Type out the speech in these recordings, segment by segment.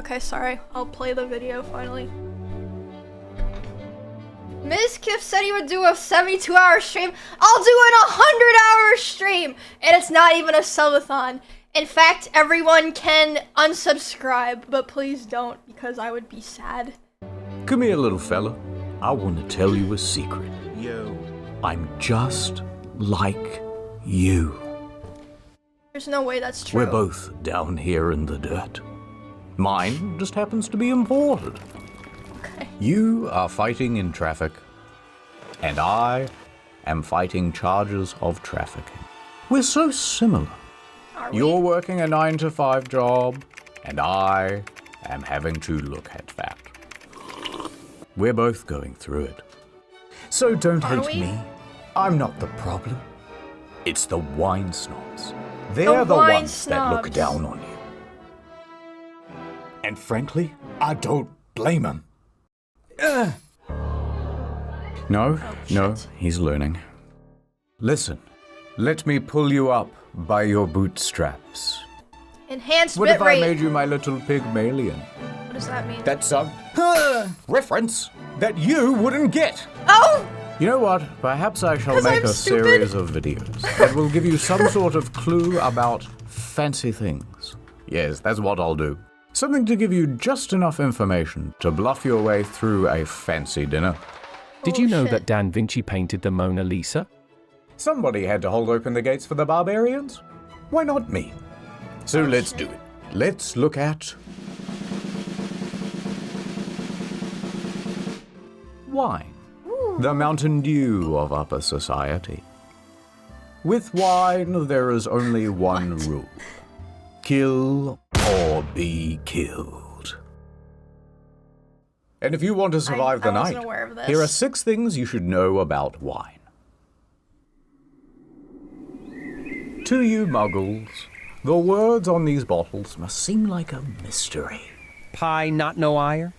Okay, sorry. I'll play the video finally. Ms. Kiff said he would do a 72-hour stream. I'll do an 100-hour stream! And it's not even a subathon. In fact, everyone can unsubscribe, but please don't, because I would be sad. Come here, little fella. I want to tell you a secret. Yo. I'm just like you. There's no way that's true. We're both down here in the dirt. Mine just happens to be imported. Okay. You are fighting in traffic, and I am fighting charges of trafficking. We're so similar. Are we? You're working a 9-to-5 job, and I am having to look at that. We're both going through it. So don't hate me. I'm not the problem. It's the wine snobs. They're the ones that look down on you. And frankly, I don't blame them. No, he's learning. Listen, let me pull you up by your bootstraps. Enhanced bitrate. What if I made you my little Pygmalion? What does that mean? That's a reference that you wouldn't get. Oh! You know what? Perhaps I shall make a series of videos that will give you some sort of clue about fancy things. Yes, that's what I'll do. Something to give you just enough information to bluff your way through a fancy dinner. Did you know that Da Vinci painted the Mona Lisa? Somebody had to hold open the gates for the barbarians. Why not me? So let's do it. Let's look at wine. The Mountain Dew of upper society. With wine, there is only one rule. Kill or be killed. And if you want to survive the night, here are 6 things you should know about wine. To you muggles, the words on these bottles must seem like a mystery. Pie not no ire?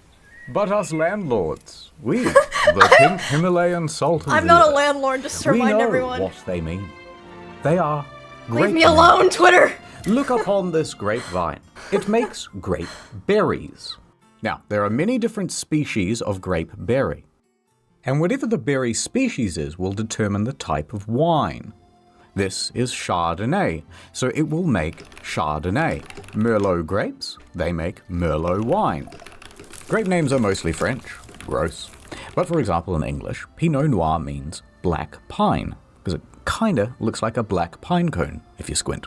But us landlords, we, the pink Himalayan salt of I'm not a landlord, just to remind everyone. We know what they mean. They are Leave me alone, Twitter! Look upon this grapevine. It makes grape berries. Now, there are many different species of grape berry. And whatever the berry species is will determine the type of wine. This is Chardonnay, so it will make Chardonnay. Merlot grapes, they make Merlot wine. Grape names are mostly French. Gross. But for example, in English, Pinot Noir means black pine, because it kinda looks like a black pine cone, if you squint.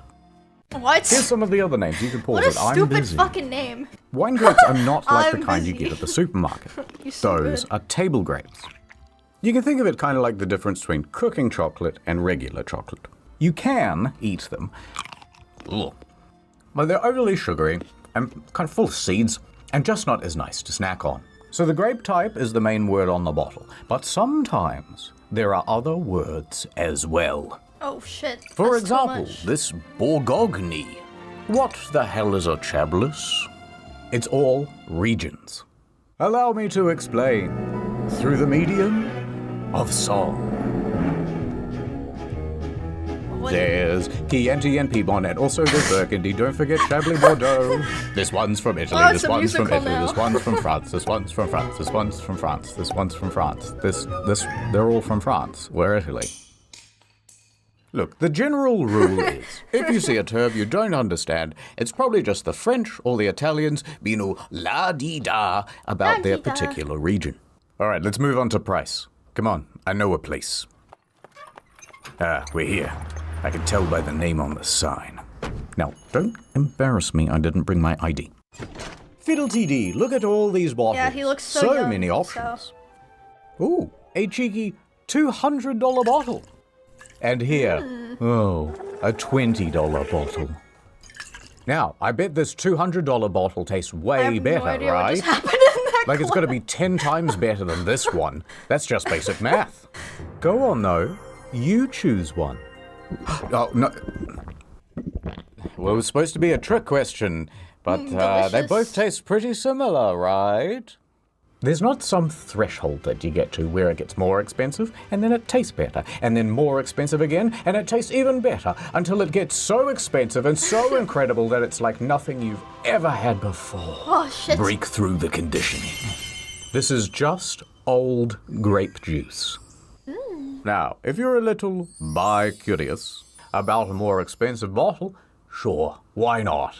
What? Here's some of the other names. You can pause it. it. What a stupid fucking name. Wine grapes are not like the kind you get at the supermarket. Those are table grapes. You can think of it kind of like the difference between cooking chocolate and regular chocolate. You can eat them, but they're overly sugary and kind of full of seeds, and just not as nice to snack on. So the grape type is the main word on the bottle, but sometimes there are other words as well. Oh shit. For example, this Bourgogne. What the hell is a Chablis? It's all regions. Allow me to explain through the medium of song. There's Chianti and Piedmont, also there's Burgundy. Don't forget Chablis Bordeaux. This one's from Italy, this one's from Italy, this one's from France, this one's from France, this one's from France, this one's from France. They're all from France. We're Italy. Look, the general rule is, if you see a term you don't understand, it's probably just the French or the Italians being all la-dee-da about their particular region. All right, let's move on to price. Come on, I know a place. We're here. I can tell by the name on the sign. Now, don't embarrass me, I didn't bring my ID. Fiddle-tee-dee, look at all these bottles. Yeah, he looks so young, many options. Ooh, a cheeky $200 bottle. And here, a $20 bottle. Now, I bet this $200 bottle tastes way better, no idea right? What just happened in that like it's got to be 10 times better than this one. That's just basic math. Go on, though. You choose one. Oh, no. Well, it was supposed to be a trick question, but they both taste pretty similar, right? There's not some threshold that you get to where it gets more expensive and then it tastes better, and then more expensive again and it tastes even better, until it gets so expensive and so incredible that it's like nothing you've ever had before. Oh shit. Break through the conditioning. This is just old grape juice. Now, if you're a little bi-curious about a more expensive bottle, sure, why not?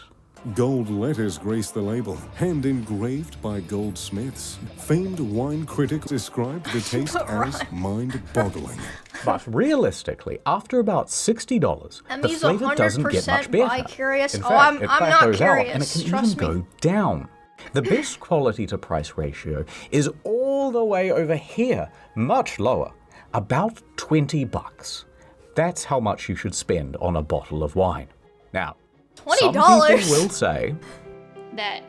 Gold letters grace the label, hand engraved by goldsmiths. Famed wine critics described the taste as mind-boggling. But realistically, after about $60, the flavor doesn't get much better. Curious. In fact, I'm it not plateaus out curious. and it can Trust even me. go down. The best quality to price ratio is all the way over here, much lower, about $20. That's how much you should spend on a bottle of wine. Now, $20? some people will say that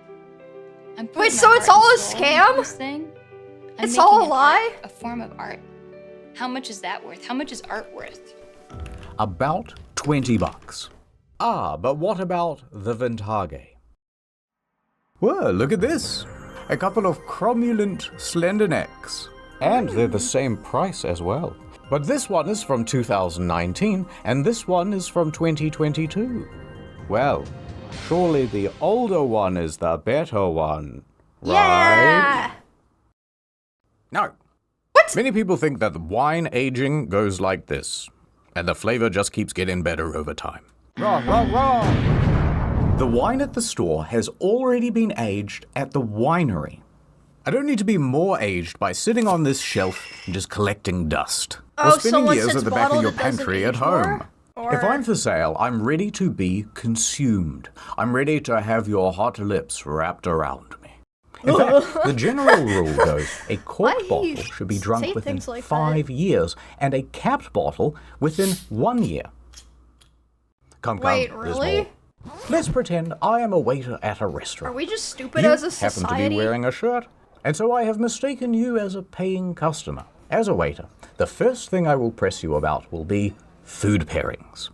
I'm Wait, so it's all a scam? This thing. It's all a lie? A form of art. How much is that worth? How much is art worth? about $20. Ah, but what about the Vintage? Well, look at this. A couple of cromulent slender necks. And they're the same price as well. But this one is from 2019, and this one is from 2022. Well, surely the older one is the better one, right? Yeah. No. What? Many people think that the wine aging goes like this, and the flavor just keeps getting better over time. Wrong, wrong, wrong! The wine at the store has already been aged at the winery. I don't need to be more aged by sitting on this shelf and just collecting dust. Oh, or so spending once years it's at the back of bottled, your it doesn't pantry age at home. more? If I'm for sale, I'm ready to be consumed. I'm ready to have your hot lips wrapped around me. In fact, the general rule goes, a corked Why bottle you should be say drunk within things like 5 years, and a capped bottle within 1 year. Come, Wait, there's really? more. Let's pretend I am a waiter at a restaurant. Are we just stupid You as a happen society? to be wearing a shirt, and so I have mistaken you as a paying customer. As a waiter, the first thing I will press you about will be food pairings.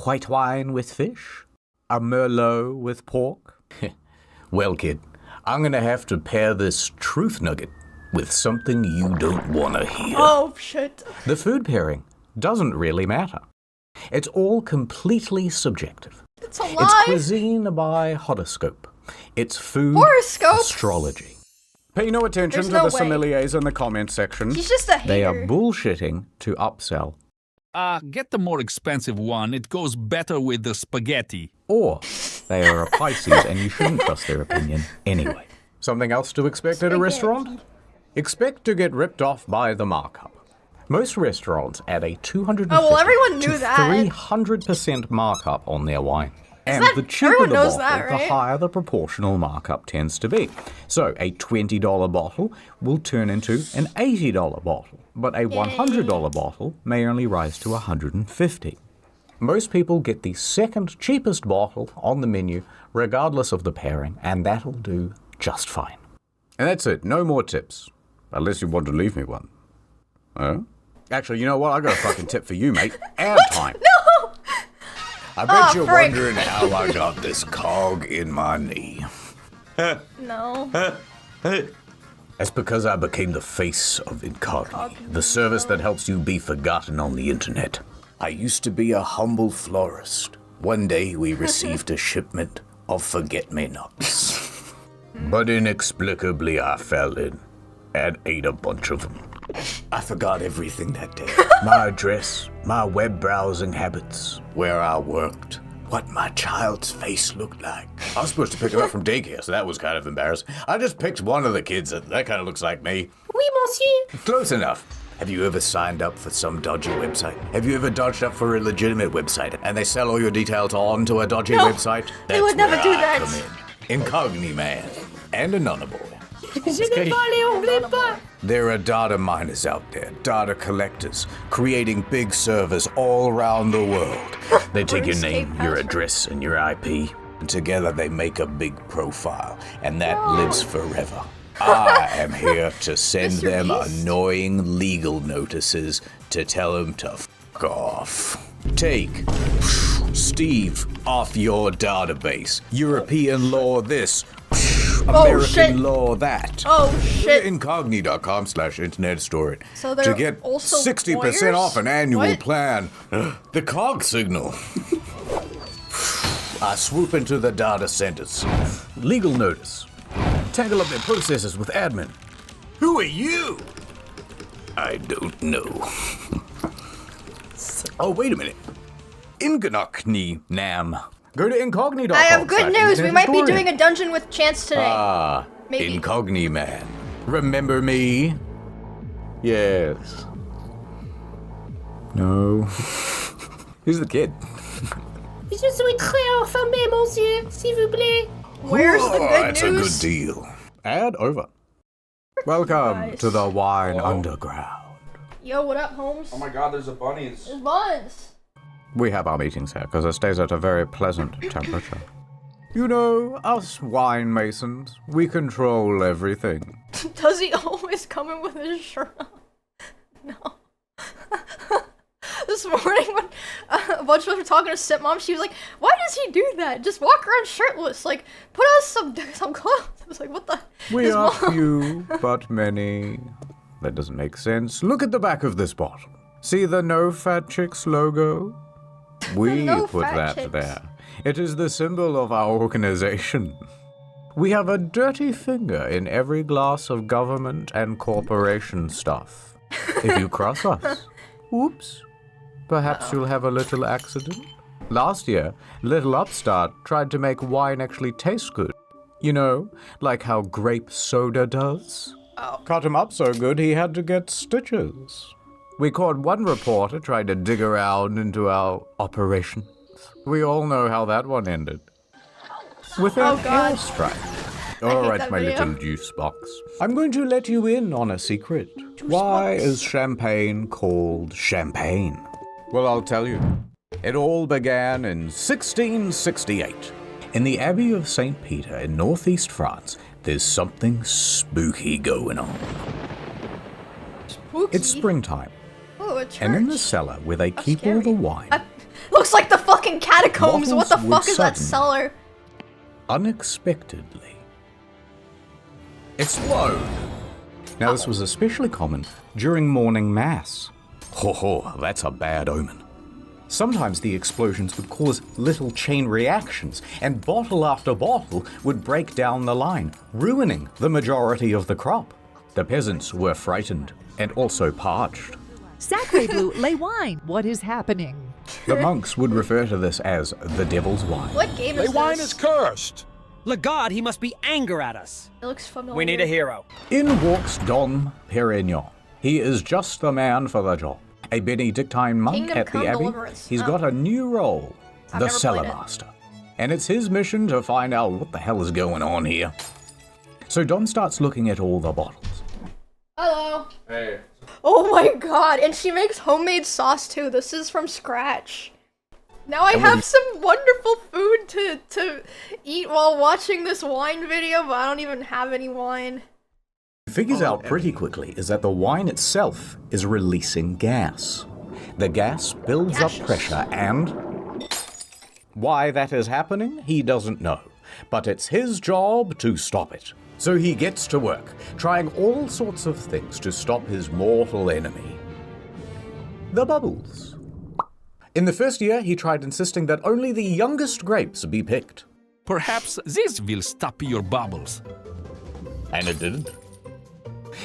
White wine with fish? A Merlot with pork? Well, kid, I'm gonna have to pair this truth nugget with something you don't wanna hear. Oh, shit. The food pairing doesn't really matter. It's all completely subjective. It's a It's lie. cuisine by horoscope. It's food Horoscope? astrology. Pay no attention There's to no the way. sommeliers in the comments section. He's just a hater. They are bullshitting to upsell. Get the more expensive one. It goes better with the spaghetti. Or they are a Pisces and you shouldn't trust their opinion anyway. Something else to expect at a restaurant? Expect to get ripped off by the markup. Most restaurants add a 250 Oh, well, everyone knew to that. 300% markup on their wine. And that- the cheaper everyone the knows bottle, that, the right? higher the proportional markup tends to be. So a $20 bottle will turn into an $80 bottle, but a $100 bottle may only rise to $150. Most people get the second cheapest bottle on the menu, regardless of the pairing, and that'll do just fine. And that's it, no more tips. Unless you want to leave me one. Oh? Actually, you know what? I got a fucking tip for you, mate. Ad time. No! I bet you're frick. wondering how I got this cog in my knee. No. That's because I became the face of Incognito, the service that helps you be forgotten on the internet. I used to be a humble florist. One day we received a shipment of forget-me-nots. But inexplicably I fell in and ate a bunch of them. I forgot everything that day. My address, my web browsing habits, where I worked, what my child's face looked like. I was supposed to pick it up from daycare, so that was kind of embarrassing. I just picked one of the kids that kind of looks like me. Oui, monsieur. Close enough. Have you ever signed up for some dodgy website? Have you ever dodged up for a legitimate website and they sell all your details onto a dodgy No, website? they would never where do I that. come in. Incogni man and Anonyboy. There are data miners out there, data collectors, creating big servers all around the world. They take your name, your address, and your IP, and together they make a big profile, and that lives forever. I am here to send Mr. them Beast? annoying legal notices to tell them to fuck off. Take Steve off your database. European law this. American law that. Oh shit. Incogni.com/internet store it. So they're to get also 60% lawyers? off an annual What? plan. The cog signal. I swoop into the data centers. Legal notice. Tangle up their processes with admin. Who are you? I don't know. Oh, wait a minute. Inganokni Nam. Go to incogni.com. I have good news. We might be doing a dungeon with Chance today. Ah, Maybe. Incogni Man. Remember me? Yes. No. Who's the kid? Where's the good That's a news? good deal. Ad over. Welcome to the Wine Underground. Yo, what up, Holmes? Oh my god, there's a bunnies. There's buns. We have our meetings here because it stays at a very pleasant temperature. You know, us wine masons, we control everything. Does he always come in with his shirt on? No. This morning when a bunch of us were talking to Stepmom, she was like, why does he do that? Just walk around shirtless. Like, put on some clothes. I was like, what the? We His are mom- few, but many. That doesn't make sense. Look at the back of this bottle. See the No Fat Chicks logo? We No put Fat that Chicks. there. It is the symbol of our organization. We have a dirty finger in every glass of government and corporation stuff. If you cross us, oops, perhaps you'll have a little accident. Last year, Little Upstart tried to make wine actually taste good. You know, like how grape soda does. Oh. Cut him up so good he had to get stitches. We caught one reporter trying to dig around into our operations. We all know how that one ended. With a Oh, God. airstrike. I hate Alright, that my video. little juice box. I'm going to let you in on a secret. Why box. is champagne called champagne? Well, I'll tell you. It all began in 1668. In the Abbey of St. Peter in northeast France, there's something spooky going on. Spooky. It's springtime, Ooh, a church. and in the cellar where they keep all the scary. wine, Looks like the fucking catacombs. What the Bottles would fuck is that sudden- cellar? unexpectedly explode. Now, this was especially common during morning mass. Ho ho, that's a bad omen. Sometimes the explosions would cause little chain reactions, and bottle after bottle would break down the line, ruining the majority of the crop. The peasants were frightened and also parched. Sacre Blue, lay wine. What is happening? The monks would refer to this as the devil's wine. What game The is wine this? is cursed. Legod, he must be anger at us. It looks familiar. We need a hero. In walks Dom Perignon. He is just the man for the job. A Benedictine monk Kingdom at Come the Abbey. Deliverance. He's Oh. got a new role, I've the never cellar played it. master. And it's his mission to find out what the hell is going on here. So Dom starts looking at all the bottles. Hello. Hey. Oh my god, and she makes homemade sauce too. This is from scratch. Now I have some wonderful food to eat while watching this wine video, but I don't even have any wine. Figures out pretty quickly is that the wine itself is releasing gas. The gas builds up Gaseous. pressure and why that is happening, he doesn't know. But it's his job to stop it. So he gets to work, trying all sorts of things to stop his mortal enemy. The bubbles. In the first year, he tried insisting that only the youngest grapes be picked. Perhaps this will stop your bubbles. And it didn't.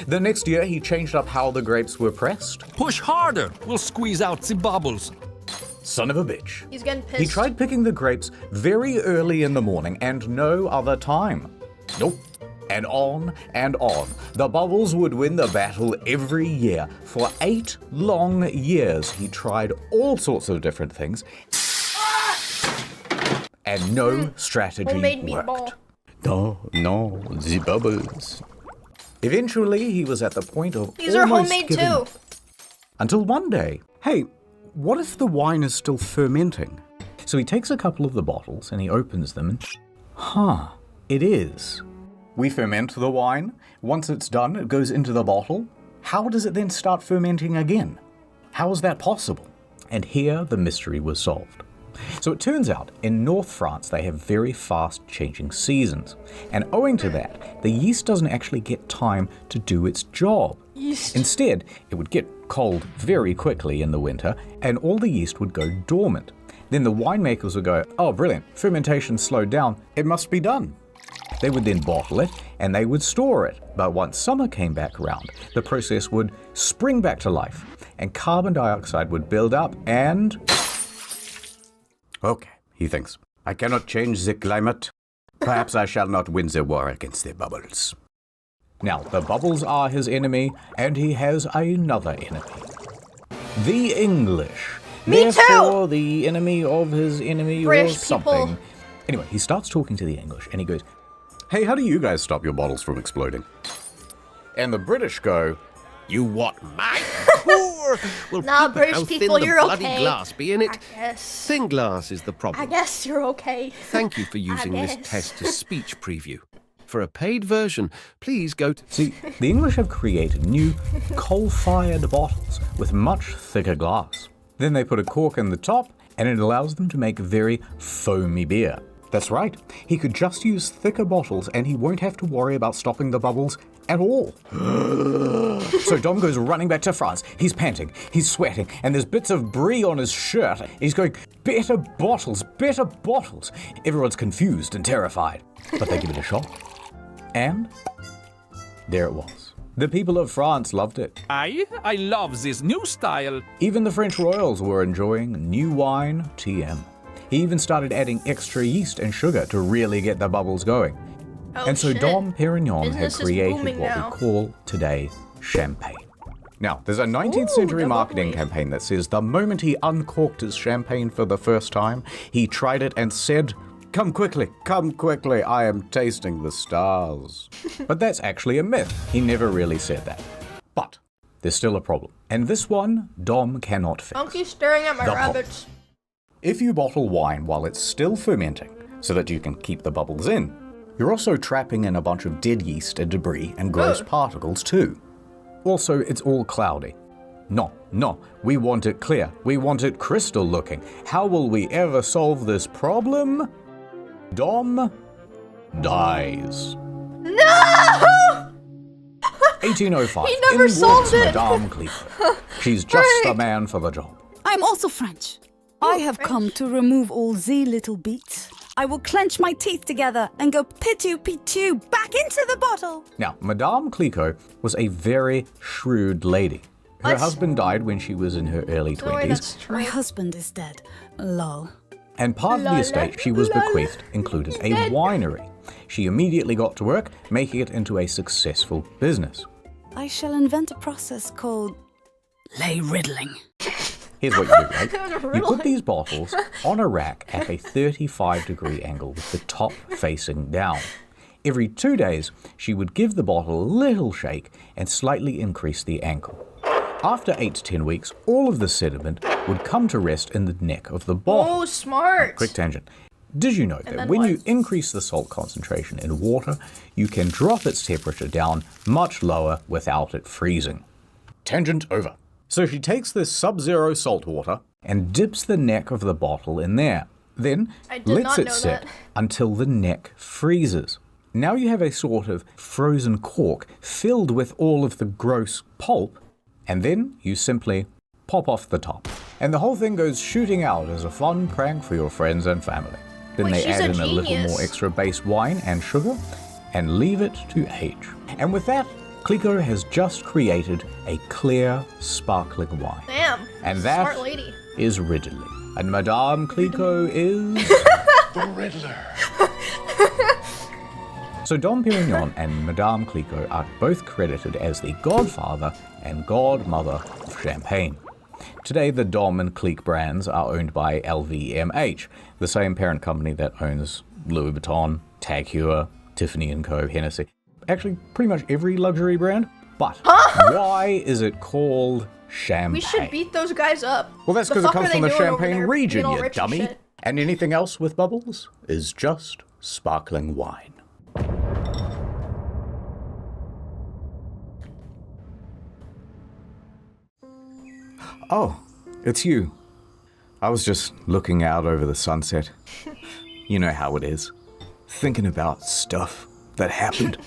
The next year, he changed up how the grapes were pressed. Push harder, we'll squeeze out the bubbles. Son of a bitch. He's getting pissed. He tried picking the grapes very early in the morning and no other time. Nope. And on and on. The bubbles would win the battle every year. For 8 long years, he tried all sorts of different things. And no strategy Homemade worked. meatball. No, the bubbles. Eventually, he was at the point of These are almost homemade giving too. up. Until one day, hey, what if the wine is still fermenting? So he takes a couple of the bottles and he opens them and, it is. We ferment the wine. Once it's done, it goes into the bottle. How does it then start fermenting again? How is that possible? And here the mystery was solved. So it turns out, in North France, they have very fast changing seasons. And owing to that, the yeast doesn't actually get time to do its job. Yeast. Instead, it would get cold very quickly in the winter, and all the yeast would go dormant. Then the winemakers would go, oh brilliant, fermentation slowed down, it must be done. They would then bottle it, and they would store it. But once summer came back around, the process would spring back to life, and carbon dioxide would build up and... Okay, he thinks, I cannot change the climate. Perhaps I shall not win the war against the bubbles. Now, the bubbles are his enemy, and he has another enemy. The English. Me Therefore, too! the enemy of his enemy British or something. Anyway, he starts talking to the English, and he goes, hey, how do you guys stop your bottles from exploding? And the British go, you what, mate? Well, nah, British people, you're bloody okay. glass be in it. I guess. Thin glass is the problem. I guess you're okay. Thank you for using this text-to-speech preview. For a paid version, please go to... See, the English have created new coal-fired bottles with much thicker glass. Then they put a cork in the top, and it allows them to make very foamy beer. That's right, he could just use thicker bottles and he won't have to worry about stopping the bubbles at all. So Dom goes running back to France. He's panting, he's sweating, and there's bits of brie on his shirt. He's going, better bottles, better bottles. Everyone's confused and terrified, but they give it a shot. And there it was. The people of France loved it. I love this new style. Even the French royals were enjoying new wine, TM. He even started adding extra yeast and sugar to really get the bubbles going. Oh, and so shit. Dom Perignon had Business is created booming what now. we call today champagne. Now, there's a 19th century marketing campaign that says the moment he uncorked his champagne for the first time, he tried it and said, come quickly, I am tasting the stars. But that's actually a myth. He never really said that. But there's still a problem. And this one, Dom cannot fix. Don't keep staring at my The rabbits. If you bottle wine while it's still fermenting, so that you can keep the bubbles in, you're also trapping in a bunch of dead yeast and debris and gross particles too. Also, it's all cloudy. No, we want it clear. We want it crystal looking. How will we ever solve this problem? Dom dies. No! 1805. He never in solved walks it. Madame Clifford. She's just the man for the job. I'm also French. I have come to remove all the little beats. I will clench my teeth together and go pitu-pitu back into the bottle. Now, Madame Clicquot was a very shrewd lady. Her husband died when she was in her early 20s. My husband is dead. Lol. And part of the estate she was bequeathed included a winery. She immediately got to work, making it into a successful business. I shall invent a process called lay riddling. Here's what you do, right? You put these bottles on a rack at a 35-degree angle with the top facing down. Every 2 days, she would give the bottle a little shake and slightly increase the angle. After 8 to 10 weeks, all of the sediment would come to rest in the neck of the bottle. Oh, smart. Quick tangent. Did you know that when you increase the salt concentration in water, you can drop its temperature down much lower without it freezing? Tangent over. So she takes this sub-zero salt water and dips the neck of the bottle in there. Then lets it sit until the neck freezes. Now you have a sort of frozen cork filled with all of the gross pulp, and then you simply pop off the top. And the whole thing goes shooting out as a fun prank for your friends and family. Then they add in a little more extra base wine and sugar and leave it to age. And with that, Clicquot has just created a clear, sparkling wine. Damn. And that smart lady. is Ridley. And Madame Clicquot is... the Riddler. So Dom Perignon and Madame Clicquot are both credited as the godfather and godmother of champagne. Today, the Dom and Clique brands are owned by LVMH, the same parent company that owns Louis Vuitton, Tag Heuer, Tiffany & Co., Hennessy. Actually, pretty much every luxury brand. But why is it called champagne? We should beat those guys up. Well, that's because it comes from the Champagne region, you you dummy. And anything else with bubbles is just sparkling wine. Oh, it's you. I was just looking out over the sunset. You know how it is. Thinking about stuff that happened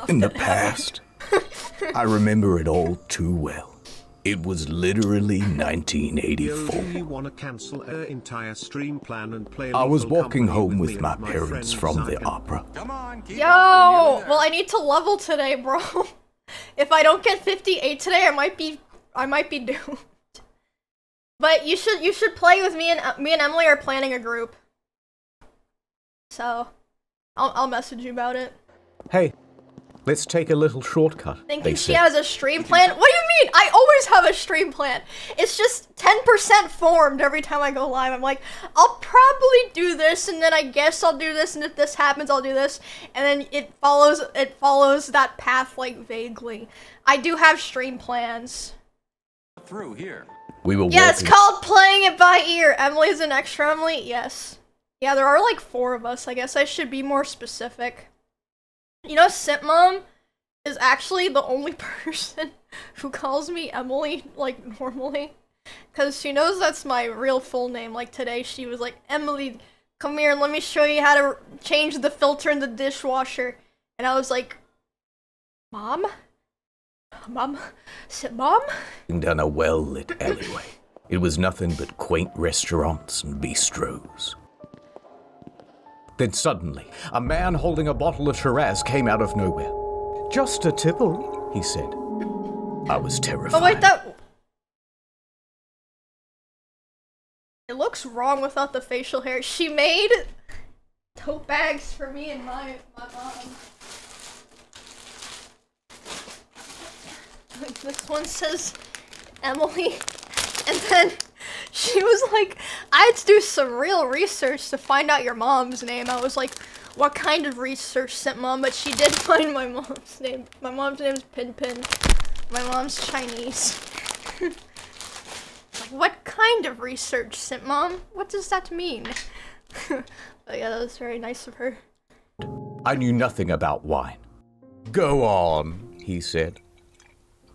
in the past. I remember it all too well. It was literally 1984. You want to cancel our entire stream plan and play I was walking home with my parents from the opera. Yo! Well, I need to level today, bro. If I don't get 58 today, I might be doomed. But you should play with me, and Emily are planning a group. So, I'll message you about it. Hey, let's take a little shortcut. Thinking she has a stream plan? What do you mean? I always have a stream plan. It's just 10% formed every time I go live. I'm like, I'll probably do this, and then I guess I'll do this, and if this happens, I'll do this. And then it follows that path, like, vaguely. I do have stream plans. Through here. We will Yeah, it's called playing it by ear. Emily's an extra Emily? Yes. Yeah, there are like 4 of us. I guess I should be more specific. You know, Simp Mom is actually the only person who calls me Emily, like, normally. Because she knows that's my real full name. Like, today she was like, Emily, come here and let me show you how to change the filter in the dishwasher. And I was like, Mom? Mom? Simp Mom? Down a well-lit alleyway. It was nothing but quaint restaurants and bistros. Then suddenly, a man holding a bottle of Shiraz came out of nowhere. Just a tipple, he said. I was terrified. Oh wait, that... It looks wrong without the facial hair. She made tote bags for me and my mom. This one says Emily, and then she was like, I had to do some real research to find out your mom's name. I was like, what kind of research, Simp Mom? But she did find my mom's name. My mom's name is Pin Pin. My mom's Chinese. Like, what kind of research, Simp Mom? What does that mean? But yeah, that was very nice of her. I knew nothing about wine. Go on, he said.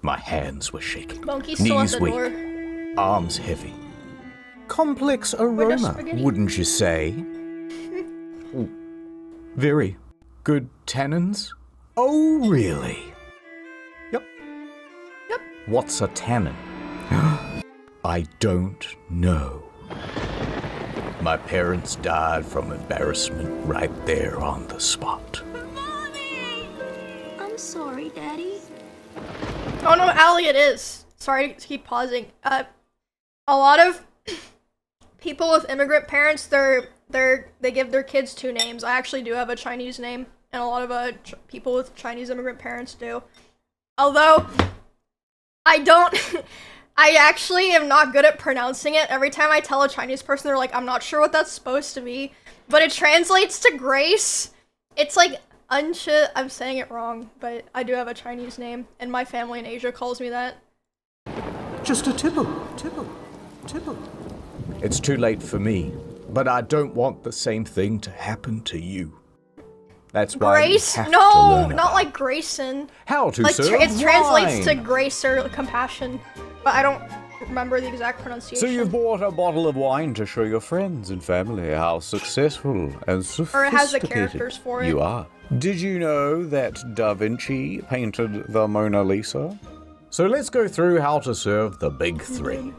My hands were shaking, Monkey's still at knees the weak, door. arms heavy. Complex aroma, wouldn't you say? Very good tannins? Oh, really? Yep. Yep. What's a tannin? I don't know. My parents died from embarrassment right there on the spot. Mommy! I'm sorry, Daddy. Oh no, Allie, it is. Sorry to keep pausing. A lot of people with immigrant parents, they give their kids 2 names. I actually do have a Chinese name, and a lot of people with Chinese immigrant parents do. Although, I actually am not good at pronouncing it. Every time I tell a Chinese person, they're like, I'm not sure what that's supposed to be. But it translates to Grace. It's like, I'm saying it wrong, but I do have a Chinese name, and my family in Asia calls me that. Just a tipple. It's too late for me, but I don't want the same thing to happen to you. That's why Grace? we have No, to learn not about like Grayson. how to like, serve it translates to wine. grace or compassion, but I don't remember the exact pronunciation. So you've bought a bottle of wine to show your friends and family how successful and sophisticated Or it has the characters for it. you are. Did you know that Da Vinci painted the Mona Lisa? So let's go through how to serve the big 3.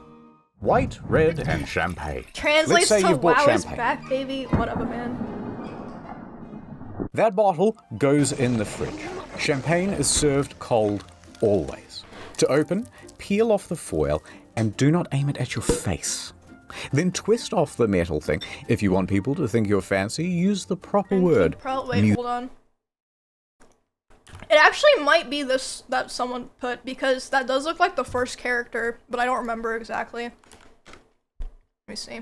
White, red, and champagne. Translates Let's say to you've bought wow is champagne. back, baby. Whatever, man. That bottle goes in the fridge. Champagne is served cold always. To open, peel off the foil and do not aim it at your face. Then twist off the metal thing. If you want people to think you're fancy, use the proper word. Wait, hold on. It actually might be this that someone put, because that does look like the first character, but I don't remember exactly. Let me see.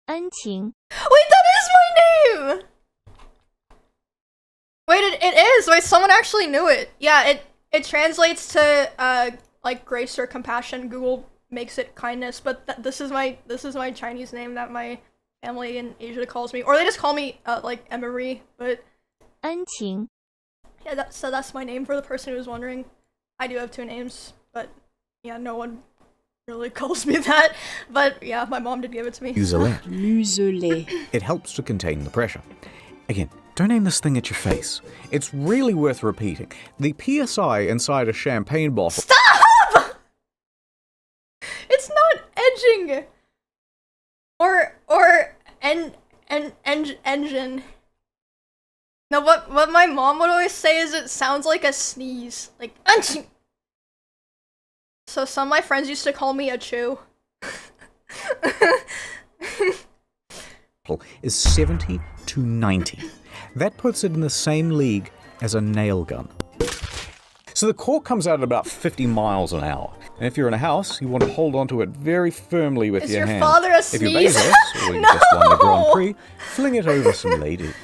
Enqing. Wait, that is my name! Wait, it is! Wait, someone actually knew it. Yeah, it translates to, like, grace or compassion. Google makes it kindness, but this is my Chinese name that my family in Asia calls me. Or they just call me, like, Emiru, but... Enqing. Yeah, so that's my name for the person who was wondering. I do have 2 names. but yeah, no one really calls me that. But yeah, my mom did give it to me. Muselet. It helps to contain the pressure. Again, don't aim this thing at your face. It's really worth repeating. The PSI inside a champagne bottle— Stop! It's not edging. Or engine. No, what my mom would always say is it sounds like a sneeze. Like, Achoo! So some of my friends used to call me a chew. is 70 to 90. That puts it in the same league as a nail gun. So the cork comes out at about 50 miles an hour. And if you're in a house, you want to hold onto it very firmly with your hand. Is your father a If you're sneeze? Bezos, or you just won the Grand Prix, fling it over some ladies.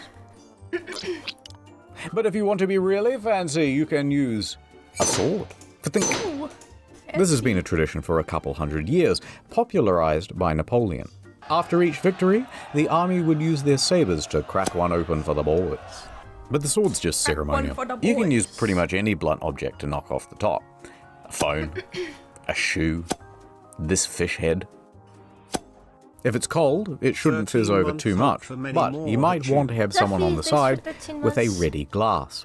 But if you want to be really fancy, you can use a sword. This has been a tradition for a couple hundred years, popularized by Napoleon. After each victory, the army would use their sabers to crack one open for the boys. But the sword's just ceremonial. You can use pretty much any blunt object to knock off the top. A phone, a shoe, this fish head. If it's cold, it shouldn't fizz over too much, but you might want to have someone on the side with a ready glass.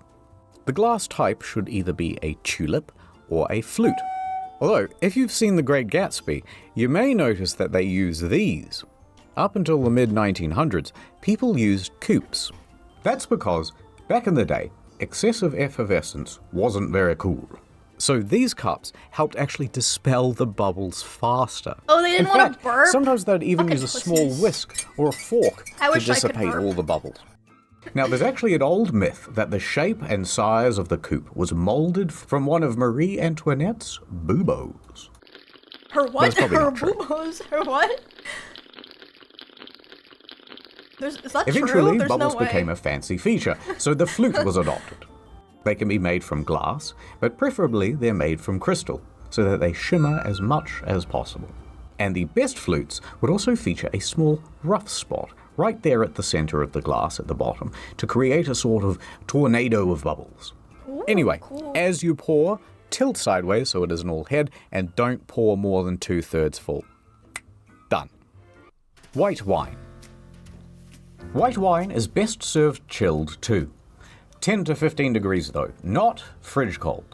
The glass type should either be a tulip or a flute. Although, if you've seen The Great Gatsby, you may notice that they use these. Up until the mid-1900s, people used coupes. That's because, back in the day, excessive effervescence wasn't very cool. So these cups helped actually dispel the bubbles faster. Oh, they didn't want to burp? Sometimes they'd even use a small whisk or a fork to dissipate all the bubbles. Now, there's actually an old myth that the shape and size of the coupe was molded from one of Marie Antoinette's buboes. Her what? Her buboes? Her what? Is that Eventually, true? bubbles became a fancy feature, so the flute was adopted. They can be made from glass, but preferably they're made from crystal, so that they shimmer as much as possible. And the best flutes would also feature a small rough spot right there at the center of the glass at the bottom to create a sort of tornado of bubbles. Ooh, anyway, cool. As you pour, tilt sideways so it isn't all head, and don't pour more than 2/3 full. Done. White wine. White wine is best served chilled too. 10 to 15 degrees though, not fridge cold.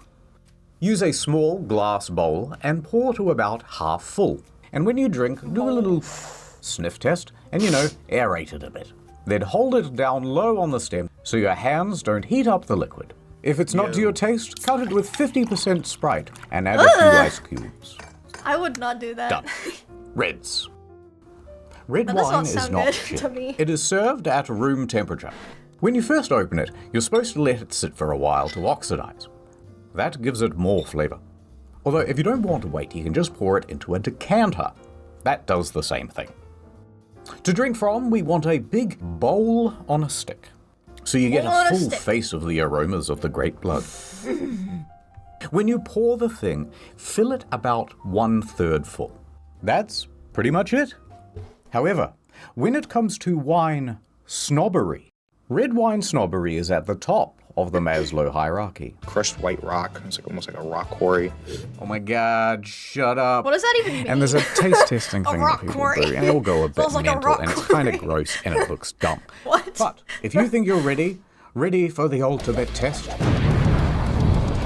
Use a small glass bowl and pour to about half full. And when you drink, do a little sniff test and, aerate it a bit. Then hold it down low on the stem so your hands don't heat up the liquid. If it's not to your taste, cut it with 50% Sprite and add a few ice cubes. I would not do that. Done. Reds. Red wine is not chilled. It is served at room temperature. When you first open it, you're supposed to let it sit for a while to oxidize. That gives it more flavor. Although if you don't want to wait, you can just pour it into a decanter. That does the same thing. To drink from, we want a big bowl on a stick. So you get a full face of the aromas of the great blood. When you pour the thing, fill it about 1/3 full. That's pretty much it. However, when it comes to wine snobbery, red wine snobbery is at the top of the Maslow hierarchy. Crushed white rock. It's almost like a rock quarry. Oh my god, shut up. What does that even mean? And there's a taste testing thing that people quarry. do, and it'll go a bit Like mental, and it's kind of gross, and it looks dumb. What? But if you think you're ready for the ultimate test,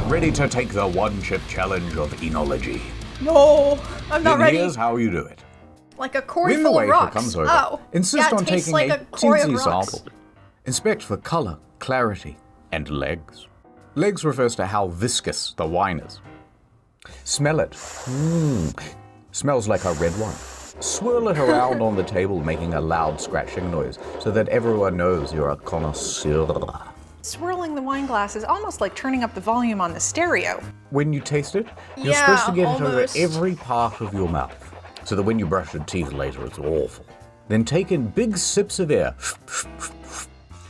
ready to take the one-chip challenge of enology. No, I'm not ready. Here's how you do it. Like a quarry When full the of waiter rocks. comes over, Oh, insist yeah, on taking like a quarry of tinsy rocks. sample. Inspect for color, clarity, and legs. Legs refers to how viscous the wine is. Smell it. Smells like a red wine. Swirl it around on the table, making a loud scratching noise, so that everyone knows you're a connoisseur. Swirling the wine glass is almost like turning up the volume on the stereo. When you taste it, you're supposed to get it over every part of your mouth, so that when you brush your teeth later, it's awful. Then take in big sips of air.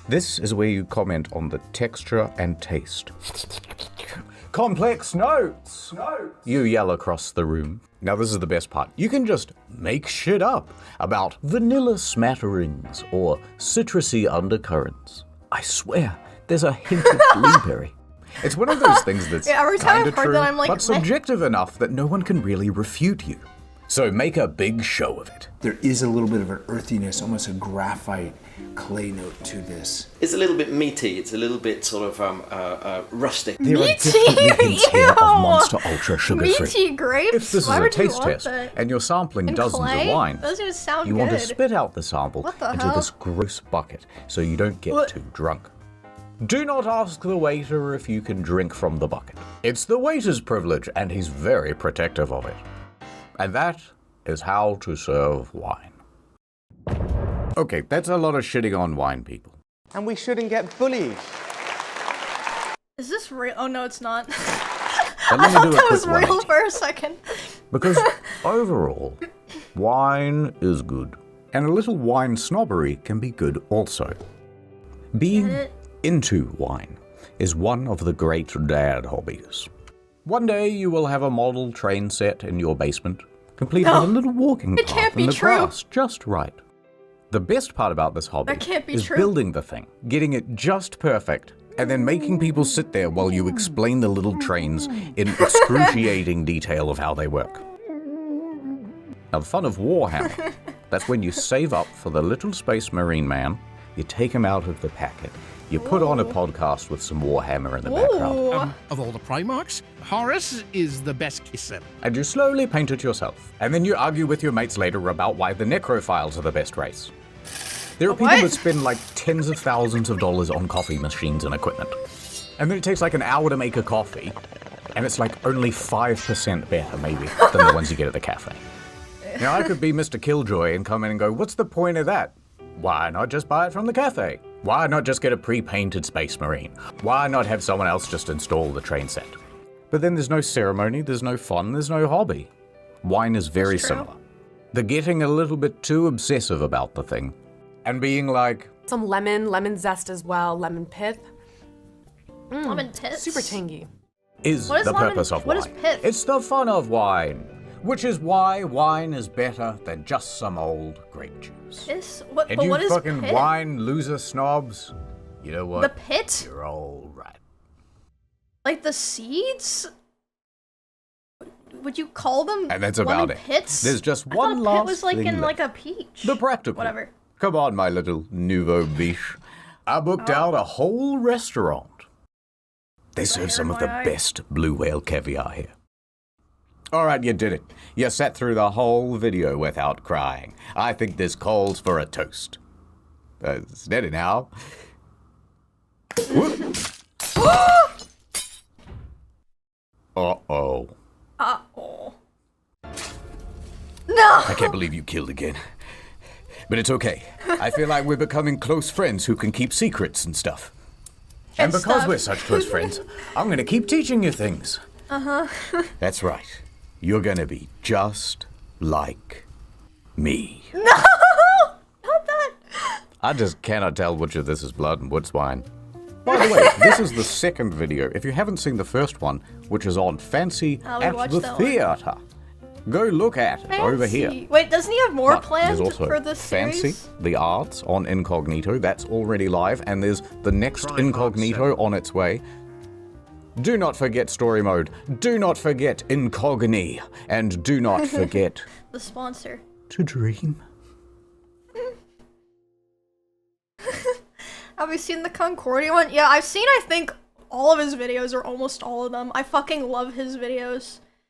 This is where you comment on the texture and taste. Complex notes! You yell across the room. Now this is the best part. You can just make shit up about vanilla smatterings or citrusy undercurrents. I swear, there's a hint of blueberry. It's one of those things that's Yeah, every time kinda I've heard true, that, I'm like, but what? subjective enough that no one can really refute you. So make a big show of it. There is a little bit of an earthiness, almost a graphite clay note to this. It's a little bit meaty. It's a little bit sort of rustic. There are definitely hints here of Monster Ultra sugar-free. Meaty grapes? If this Why is a would you taste want test that? and you're sampling And dozens clay? of wines, Those don't sound you good. want to spit out the sample What the into hell? this gross bucket so you don't get What? too drunk. Do not ask the waiter if you can drink from the bucket. It's the waiter's privilege, and he's very protective of it. And that is how to serve wine. Okay, that's a lot of shitting on wine, people. And we shouldn't get bullied. Is this real? Oh no, it's not. But I let me thought do a that was quick real 180. for a second. Because overall, wine is good. And a little wine snobbery can be good also. Being into wine is one of the great dad hobbies. One day you will have a model train set in your basement, complete with a little walking It path can't be and the true. grass just right. The best part about this hobby That can't be is true. building the thing, getting it just perfect, and then making people sit there while you explain the little trains in excruciating detail of how they work. Now the fun of Warhammer, that's when you save up for the little space marine man, you take him out of the packet, you put on a podcast with some Warhammer in the background, Of all the Primarchs, Horus is the best kisser. and you slowly paint it yourself. And then you argue with your mates later about why the Necrophiles are the best race. There are people that spend like tens of thousands of dollars on coffee machines and equipment. And then it takes like an hour to make a coffee, and it's like only 5% better, maybe, than the ones you get at the cafe. Now, I could be Mr. Killjoy and come in and go, what's the point of that? Why not just buy it from the cafe? Why not just get a pre-painted Space Marine? Why not have someone else just install the train set? But then there's no ceremony, there's no fun, there's no hobby. Wine is very similar. They're getting a little bit too obsessive about the thing. And being like, Some lemon zest as well, lemon pith. Lemon pith? Super tangy. is What is the lemon- purpose of what wine. is pith? It's the fun of wine, which is why wine is better than just some old grape juice. Piss? What, And but you what is fucking pith? wine loser snobs, you know what? The pit? You're all right. Like the seeds? Would you call them And that's lemon about it. pits? There's just I one thought last pit was like thing in left. like a peach. The practical. Whatever. Come on, my little nouveau biche. I booked Oh. out a whole restaurant. They serve some of the my eye. best blue whale caviar here. All right, you did it. You sat through the whole video without crying. I think this calls for a toast. Steady now. Uh-oh. Uh-oh. No! I can't believe you killed again. But it's okay. I feel like we're becoming close friends who can keep secrets and stuff. And because stuff. we're such close friends, I'm gonna keep teaching you things. Uh-huh. That's right. You're gonna be just like me. No! Not that! I just cannot tell which of this is blood and what's wine. By the way, this is the second video. If you haven't seen the first one, which is on Fancy Oh, we at watched the that one. theater, go look at it over here. Fancy. Wait, doesn't he have more But planned there's also for this Fancy, series? the arts on Incognito, that's already live, and there's the next Incognito on its way. Do not forget story mode, do not forget Incogni, and do not forget The sponsor. to dream. Have you seen the Concordia one? Yeah, I've seen, I think, all of his videos, or almost all of them. I fucking love his videos.